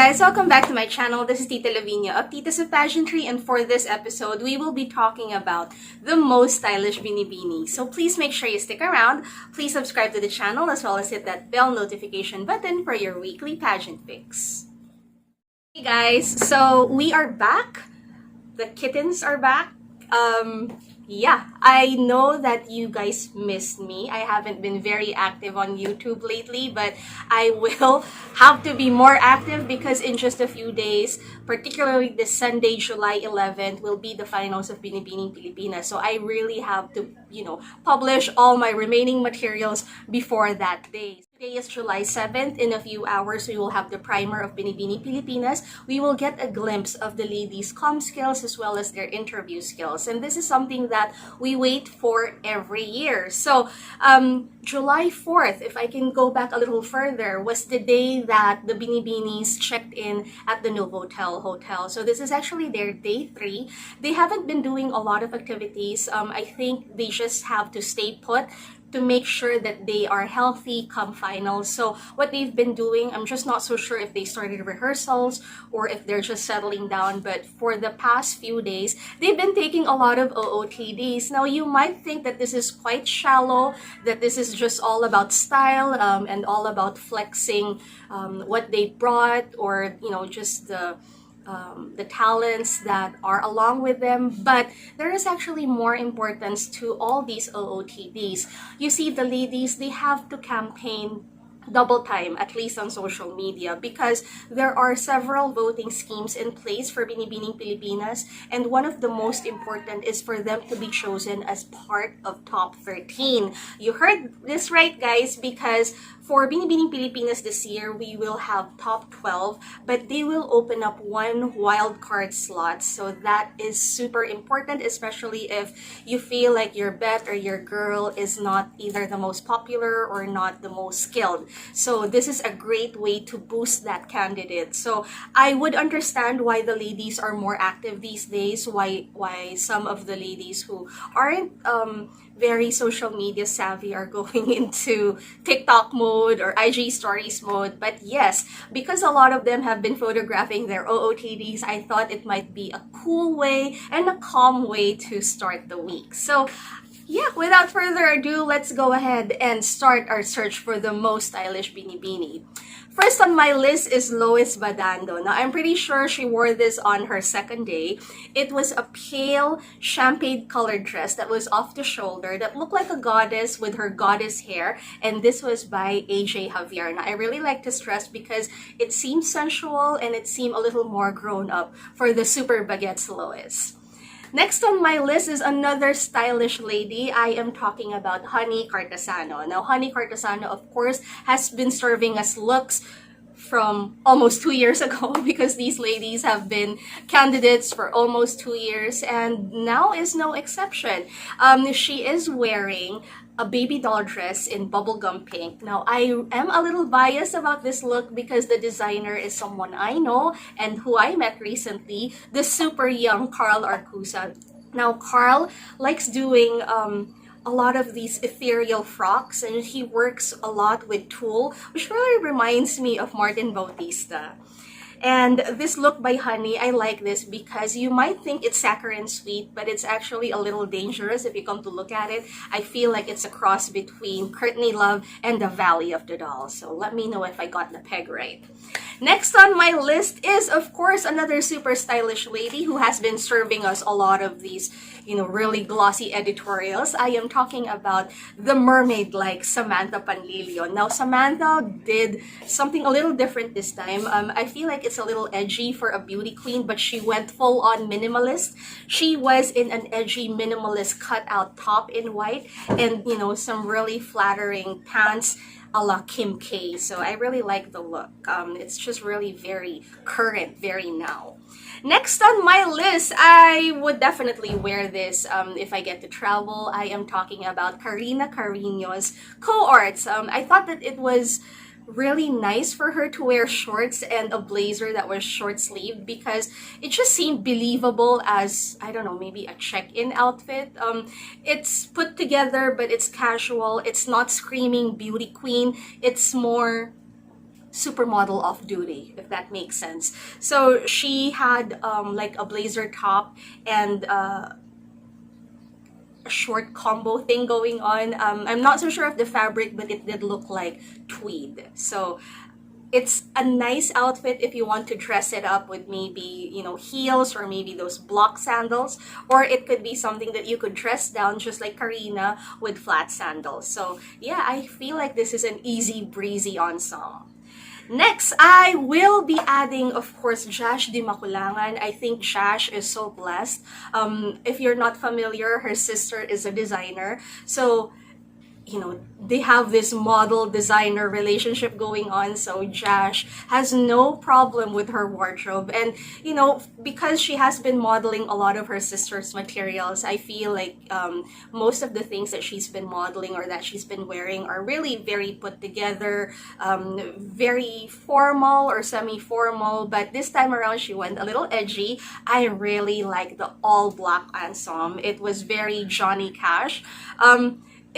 guys, welcome back to my channel. This is Tita Lavinia of Tita's of Pageantry, and for this episode, we will be talking about the most stylish binibini. So please make sure you stick around. Please subscribe to the channel as well as hit that bell notification button for your weekly pageant picks. Hey guys, so we are back. The kittens are back. Yeah, I know that you guys missed me. I haven't been very active on YouTube lately, but I will have to be more active because in just a few days, particularly this Sunday, July 11th, will be the finals of Binibining Pilipinas. So I really have to, publish all my remaining materials before that day. Today is July 7th. In a few hours, we will have the primer of Binibining Pilipinas. We will get a glimpse of the ladies' comm skills as well as their interview skills. And this is something that we wait for every year. So, July 4th, if I can go back a little further, was the day that the Binibinis checked in at the Novotel Hotel. So this is actually their day 3. They haven't been doing a lot of activities. I think they just have to stay put to make sure that they are healthy come finals. So what they've been doing, I'm just not so sure if they started rehearsals or if they're just settling down, but for the past few days, they've been taking a lot of OOTDs. Now, you might think that this is quite shallow, that this is just all about style and all about flexing what they brought, or, just the talents that are along with them, but there is actually more importance to all these OOTDs. You see, the ladies, they have to campaign double time, at least on social media, because there are several voting schemes in place for Binibining Pilipinas, and one of the most important is for them to be chosen as part of top 13. You heard this right, guys, because for Binibining Pilipinas this year, we will have top 12, but they will open up one wild card slot. So that is super important, especially if you feel like your bet or your girl is not either the most popular or not the most skilled. So this is a great way to boost that candidate. So I would understand why the ladies are more active these days, why some of the ladies who aren't very social media savvy are going into TikTok mode or IG stories mode. But yes, because a lot of them have been photographing their OOTDs, I thought it might be a cool way and a calm way to start the week. So yeah, without further ado, let's go ahead and start our search for the most stylish binibini. First on my list is Lois Badando. Now, I'm pretty sure she wore this on her second day. It was a pale champagne colored dress that was off the shoulder that looked like a goddess with her goddess hair. And this was by AJ Javier. Now, I really like this dress because it seemed sensual and it seemed a little more grown up for the super baguettes Lois. Next on my list is another stylish lady. I am talking about Honey Cartasano. Now, Honey Cartasano, of course, has been serving us looks from almost 2 years ago because these ladies have been candidates for almost 2 years, and now is no exception. She is wearing a baby doll dress in bubblegum pink. Now, I am a little biased about this look because the designer is someone I know and who I met recently, the super young Carl Arcusa. Now, Carl likes doing a lot of these ethereal frocks, and he works a lot with tulle, which really reminds me of Martin Bautista. And this look by Honey, I like this because you might think it's saccharine sweet, but it's actually a little dangerous if you come to look at it. I feel like it's a cross between Courtney Love and the Valley of the Dolls. So let me know if I got the peg right. Next on my list is, of course, another super stylish lady who has been serving us a lot of these, really glossy editorials. I am talking about the mermaid-like Samantha Pandelion. Now, Samantha did something a little different this time. I feel like it's a little edgy for a beauty queen, but she went full-on minimalist. She was in an edgy minimalist cut-out top in white and, some really flattering pants a la Kim K. So I really like the look. It's just really very current, very now. Next on my list, I would definitely wear this if I get to travel. I am talking about Karina Carino's cohorts. I thought that it was really nice for her to wear shorts and a blazer that was short sleeved because it just seemed believable as, I don't know, maybe a check-in outfit. It's put together, but it's casual. It's not screaming beauty queen. It's more supermodel off duty, if that makes sense. So she had like a blazer top and a short combo thing going on. I'm not so sure of the fabric, but it did look like tweed. So it's a nice outfit if you want to dress it up with maybe, you know, heels or maybe those block sandals, or it could be something that you could dress down just like Karina with flat sandals. So yeah, I feel like this is an easy breezy ensemble. Next, I will be adding, of course, GCASH Di Makulangan. I think GCASH is so blessed. If you're not familiar, her sister is a designer. So you know, they have this model designer relationship going on. So GCASH has no problem with her wardrobe. And, you know, because she has been modeling a lot of her sister's materials, I feel like most of the things that she's been modeling or that she's been wearing are really very put together, very formal or semi-formal. But this time around, she went a little edgy. I really like the all black ensemble. It was very Johnny Cash.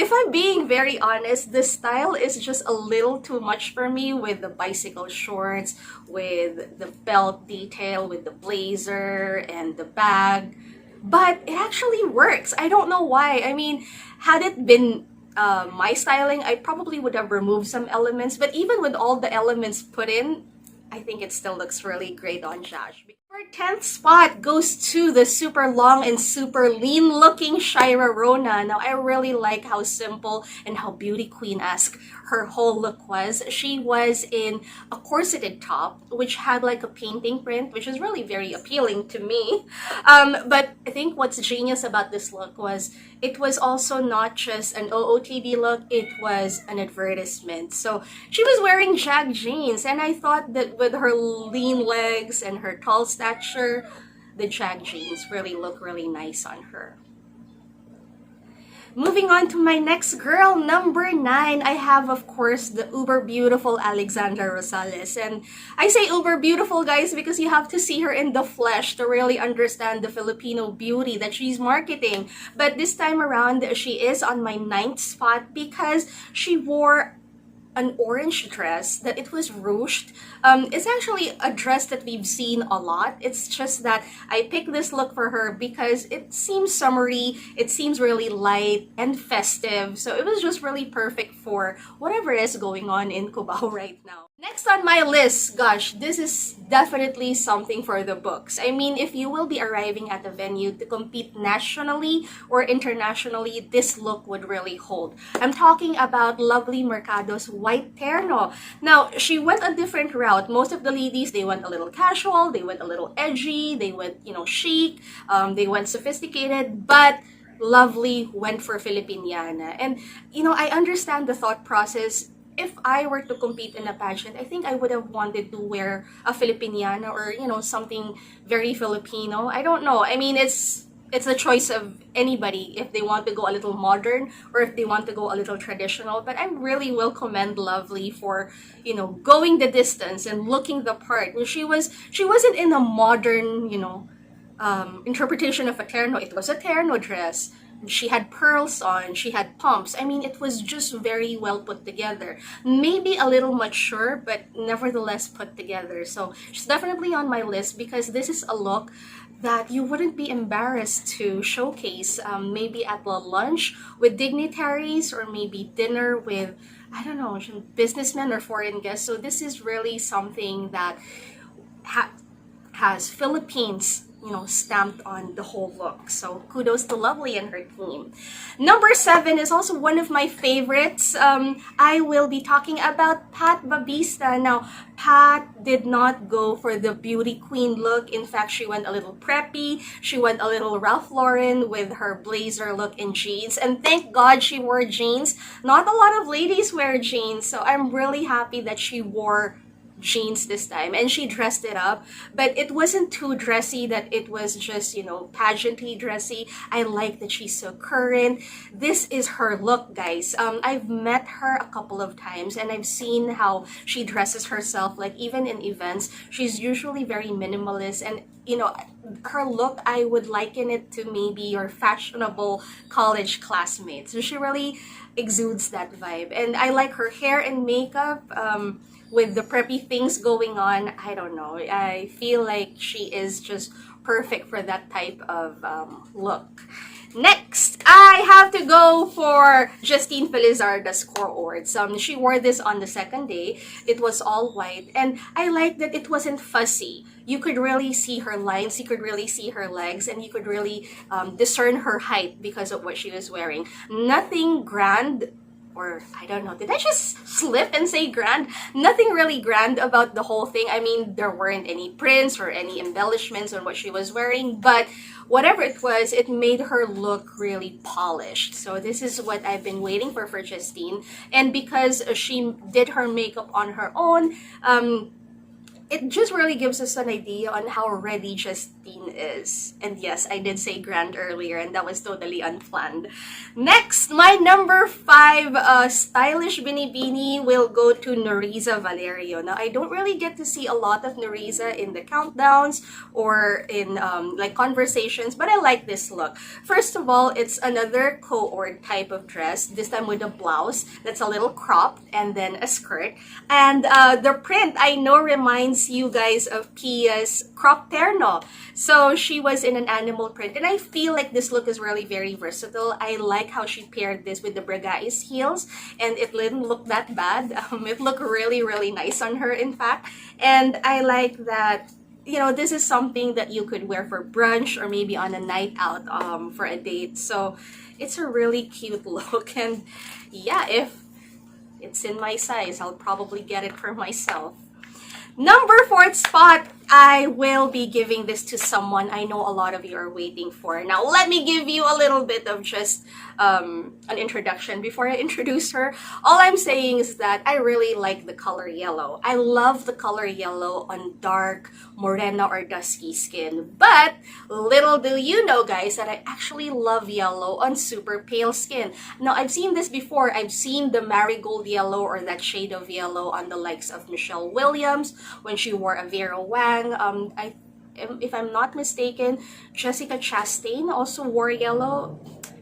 If I'm being very honest, the style is just a little too much for me, with the bicycle shorts, with the belt detail, with the blazer and the bag. But it actually works. I don't know why. I mean, had it been my styling, I probably would have removed some elements. But even with all the elements put in, I think it still looks really great on GCASH. Our 10th spot goes to the super long and super lean looking Shirarona. Now, I really like how simple and how beauty queen-esque her whole look was. She was in a corseted top, which had like a painting print, which is really very appealing to me. But I think what's genius about this look was it was also not just an OOTD look, it was an advertisement. So she was wearing jag jeans, and I thought that with her lean legs and her tall stature, the jag jeans really look really nice on her. Moving on to my next girl, number 9, I have, of course, the uber beautiful Alexandra Rosales. And I say uber beautiful, guys, because you have to see her in the flesh to really understand the Filipino beauty that she's marketing. But this time around, she is on my 9th spot because she wore an orange dress that it was ruched. It's actually a dress that we've seen a lot. It's just that I picked this look for her because it seems summery, it seems really light and festive. So it was just really perfect for whatever is going on in Cubao right now. Next on my list, gosh, this is definitely something for the books. I mean, if you will be arriving at the venue to compete nationally or internationally, this look would really hold. I'm talking about lovely Mercado's white terno. Now, she went a different route. Most of the ladies, they went a little casual, they went a little edgy, they went, you know, chic, they went sophisticated, but lovely went for Filipiniana. And, you know, I understand the thought process. If I were to compete in a pageant, I think I would have wanted to wear a Filipiniana or, you know, something very Filipino. I don't know. I mean, it's a choice of anybody if they want to go a little modern or if they want to go a little traditional. But I really will commend Lovely for, you know, going the distance and looking the part. And she wasn't in a modern, you know, interpretation of a terno. It was a terno dress. She had pearls on, she had pumps. I mean, it was just very well put together. Maybe a little mature, but nevertheless put together. So she's definitely on my list because this is a look that you wouldn't be embarrassed to showcase maybe at the lunch with dignitaries or maybe dinner with, I don't know, businessmen or foreign guests. So this is really something that has Philippines, you know, stamped on the whole look. So kudos to Lovely and her team. Number 7 is also one of my favorites. I will be talking about Pat Babista. Now, Pat did not go for the beauty queen look. In fact, she went a little preppy. She went a little Ralph Lauren with her blazer look and jeans. And thank God she wore jeans. Not a lot of ladies wear jeans. So I'm really happy that she wore jeans this time and she dressed it up, but it wasn't too dressy that it was just, you know, pageantly dressy. I like that she's so current. This is her look, guys. I've met her a couple of times and I've seen how she dresses herself, like even in events. She's usually very minimalist, and her look, I would liken it to maybe your fashionable college classmates. So she really exudes that vibe. And I like her hair and makeup, with the preppy things going on. I don't know. I feel like she is just perfect for that type of look. Next, I have to go for Justine Felizar, the score awards. She wore this on the second day. It was all white, and I like that it wasn't fussy. You could really see her lines, you could really see her legs, and you could really discern her height because of what she was wearing. Nothing grand, or I don't know, did I just slip and say grand? Nothing really grand about the whole thing. I mean, there weren't any prints or any embellishments on what she was wearing, but whatever it was, it made her look really polished. So this is what I've been waiting for Justine. And because she did her makeup on her own, it just really gives us an idea on how ready Justine is. And yes, I did say grand earlier, and that was totally unplanned. Next, my number 5 stylish binibini will go to Nuriza Valerio. Now, I don't really get to see a lot of Nuriza in the countdowns or in like conversations, but I like this look. First of all, it's another cohort type of dress, this time with a blouse that's a little cropped and then a skirt. And the print, I know, reminds you guys of Pia's crop terno. So she was in an animal print, and I feel like this look is really very versatile. I like how she paired this with the Bragais heels, and it didn't look that bad. It looked really, really nice on her, in fact. And I like that, this is something that you could wear for brunch or maybe on a night out for a date. So it's a really cute look. And yeah, if it's in my size, I'll probably get it for myself. Number 4th spot, I will be giving this to someone I know a lot of you are waiting for. Now, let me give you a little bit of just an introduction before I introduce her. All I'm saying is that I really like the color yellow. I love the color yellow on dark, morena, or dusky skin. But little do you know, guys, that I actually love yellow on super pale skin. Now, I've seen this before. I've seen the marigold yellow or that shade of yellow on the likes of Michelle Williams when she wore a Vera Wang. If I'm not mistaken, Jessica Chastain also wore yellow.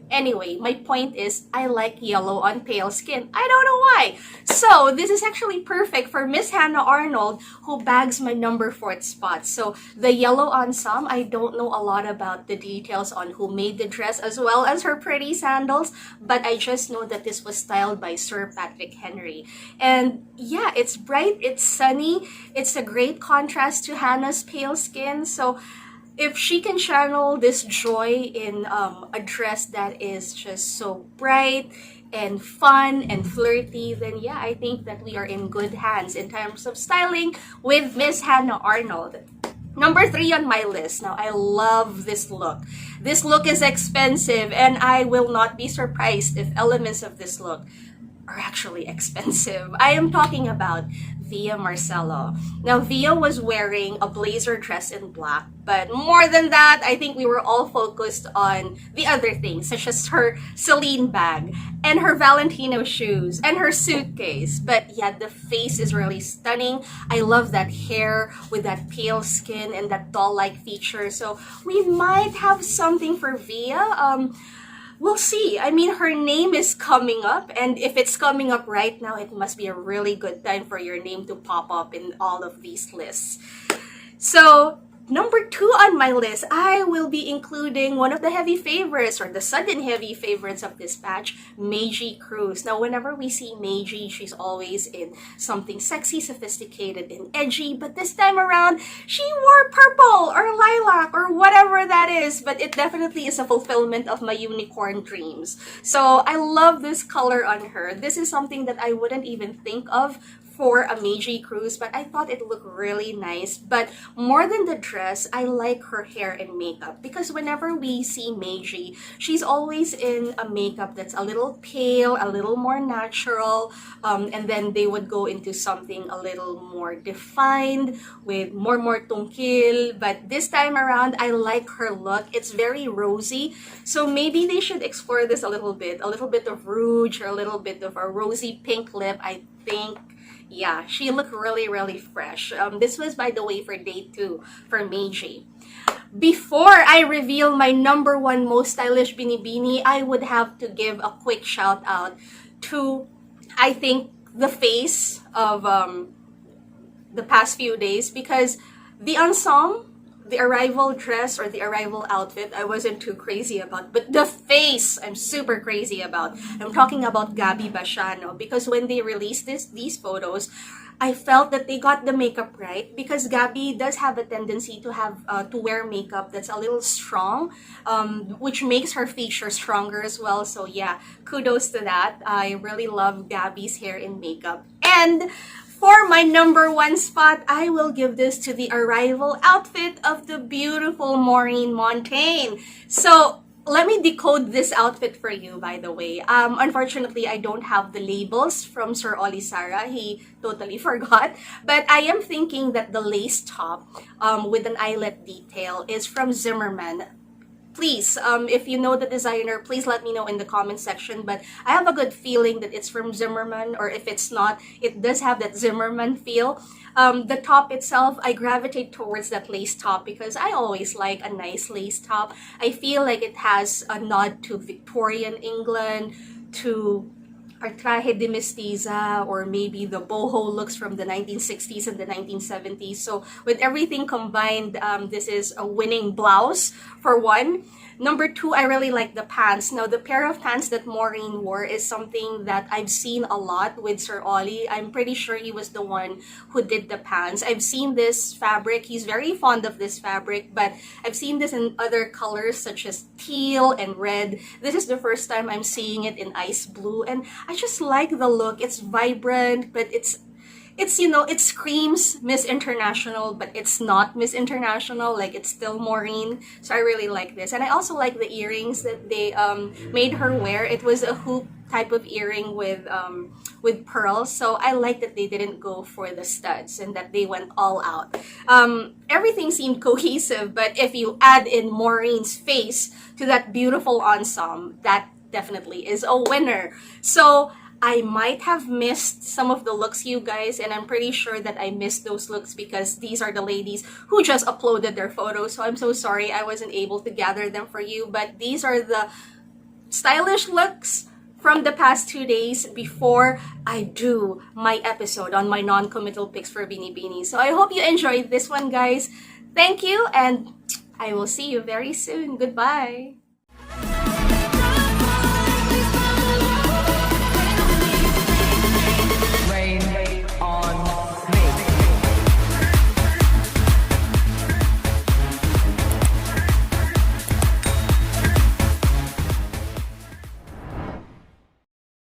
Anyway, my point is, I like yellow on pale skin. I don't know why. So, this is actually perfect for Miss Hannah Arnold, who bags my number 4th spot. So, the yellow on some, I don't know a lot about the details on who made the dress as well as her pretty sandals, but I just know that this was styled by Sir Patrick Henry. And yeah, it's bright, it's sunny, it's a great contrast to Hannah's pale skin. So, if she can channel this joy in a dress that is just so bright and fun and flirty, then yeah, I think that we are in good hands in terms of styling with Miss Hannah Arnold. Number 3 on my list. Now, I love this look. This look is expensive, and I will not be surprised if elements of this look are actually expensive. I am talking about Via Marcelo. Now, Via was wearing a blazer dress in black, but more than that, I think we were all focused on the other things, such as her Celine bag and her Valentino shoes and her suitcase. But yeah, the face is really stunning. I love that hair with that pale skin and that doll-like feature. So we might have something for Via. We'll see. I mean, her name is coming up, and if it's coming up right now, it must be a really good time for your name to pop up in all of these lists. So, number 2 on my list, I will be including one of the heavy favorites, or the sudden heavy favorites of this batch, Meiji Cruz. Now, whenever we see Meiji, she's always in something sexy, sophisticated, and edgy, but this time around, she wore purple, or lilac, or whatever that is, but it definitely is a fulfillment of my unicorn dreams. So, I love this color on her. This is something that I wouldn't even think of for a Meiji Cruz, but I thought it looked really nice. But more than the dress, I like her hair and makeup, because whenever we see Meiji, she's always in a makeup that's a little pale, a little more natural, and then they would go into something a little more defined with more tungkil. But this time around, I like her look. It's very rosy, so maybe they should explore this a little bit of rouge or a little bit of a rosy pink lip. I think, yeah, she looked really, really fresh. This was, by the way, for day 2 for Meiji. Before I reveal my number one most stylish binibini, I would have to give a quick shout out to, I think, the face of the past few days, because the ensemble, the arrival dress or the arrival outfit, I wasn't too crazy about, but the face I'm super crazy about. I'm talking about Gabi Bashano, because when they released these photos, I felt that they got the makeup right, because Gabi does have a tendency to have to wear makeup that's a little strong, which makes her feature stronger as well. So yeah, kudos to that. I really love Gabi's hair and makeup. And for my number one spot, I will give this to the arrival outfit of the beautiful Maureen Montaigne. So let me decode this outfit for you, by the way. Unfortunately, I don't have the labels from Sir Oli Sara. He totally forgot. But I am thinking that the lace top with an eyelet detail is from Zimmermann. Please, if you know the designer, please let me know in the comment section. But I have a good feeling that it's from Zimmermann, or if it's not, it does have that Zimmermann feel. The top itself, I gravitate towards that lace top because I always like a nice lace top. I feel like it has a nod to Victorian England, to our traje de mestiza, or maybe the boho looks from the 1960s and the 1970s. So with everything combined, this is a winning blouse for one. Number two, I really like the pants. Now, the pair of pants that Maureen wore is something that I've seen a lot with Sir Oli. I'm pretty sure he was the one who did the pants. I've seen this fabric. He's very fond of this fabric, but I've seen this in other colors such as teal and red. This is the first time I'm seeing it in ice blue, and I just like the look. It's vibrant, but it's you know, it screams Miss International, but it's not Miss International. Like, it's still Maureen. So I really like this. And I also like the earrings that they made her wear. It was a hoop type of earring with pearls. So I like that they didn't go for the studs and that they went all out. Everything seemed cohesive, but if you add in Maureen's face to that beautiful ensemble, that definitely is a winner. So I might have missed some of the looks, you guys, and I'm pretty sure that I missed those looks because these are the ladies who just uploaded their photos. So I'm so sorry I wasn't able to gather them for you, but these are the stylish looks from the past 2 days before I do my episode on my non-committal picks for Binibining. So I hope you enjoyed this one, guys. Thank you, and I will see you very soon. Goodbye.